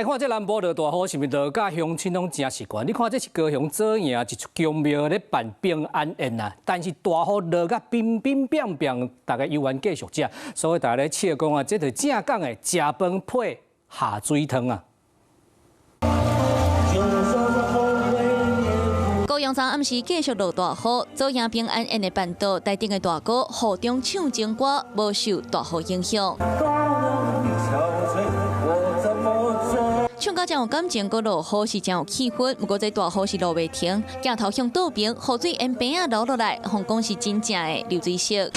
來看這南部落大雨，是毋是落甲鄉親攏真習慣？你看這是高雄左營一處宮廟咧辦平安宴啊，但是大雨落甲冰冰冰冰，大家遊玩繼續食，所以大家咧笑講啊，這就正港的食飯配下水湯啊。高雄昨暗時繼續落大雨，左營平安宴的辦桌台頂的大哥雨中唱情歌，無受大雨影響。唱歌真有感情，閣落雨是真有氣氛。不過這大雨是落袂停，鏡頭向倒邊，雨水沿邊啊流落來，紅講是真正的流水式。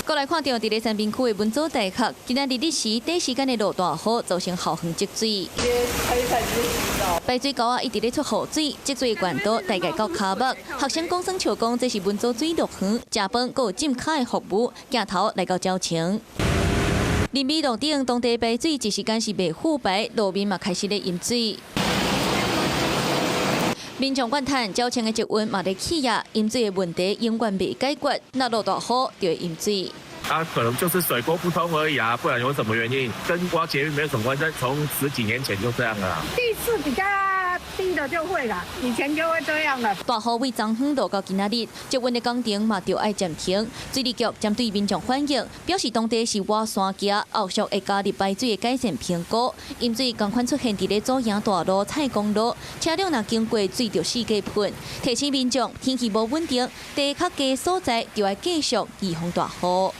過來看到佇咧三邊區的文藻大學，今仔日日時短時間的落大雨，造成校園積水。排水溝啊一直咧出雨水，積水的管道大概到骹目。學生講聲笑講，這是文藻水樂園，食飯閣有浸腳的服務。鏡頭來到鳥情。林美路頂當地排水一時間是未復排，路面嘛開始咧淹水。民眾怨嘆，鳥情的積溫嘛咧起啊，淹水的問題永遠未解決，那落大雨就會淹水。可能就是水溝不通而已啊，不然有什麼原因？跟挖捷運沒有什麼關係，從10幾年前就這樣了。地勢比較低的就會啦，以前就會這樣了。大雨為昨昏落到今仔日，積溫的工程嘛就要暫停。水利局針對民眾反映，表示當地是挖山橋，後續會加入排水的改善評估。淹水同款出現佇咧左營大路、蔡公路，車輛若經過水就四界噴。提醒民眾天氣無穩定、地較低的所在就要繼續預防大雨。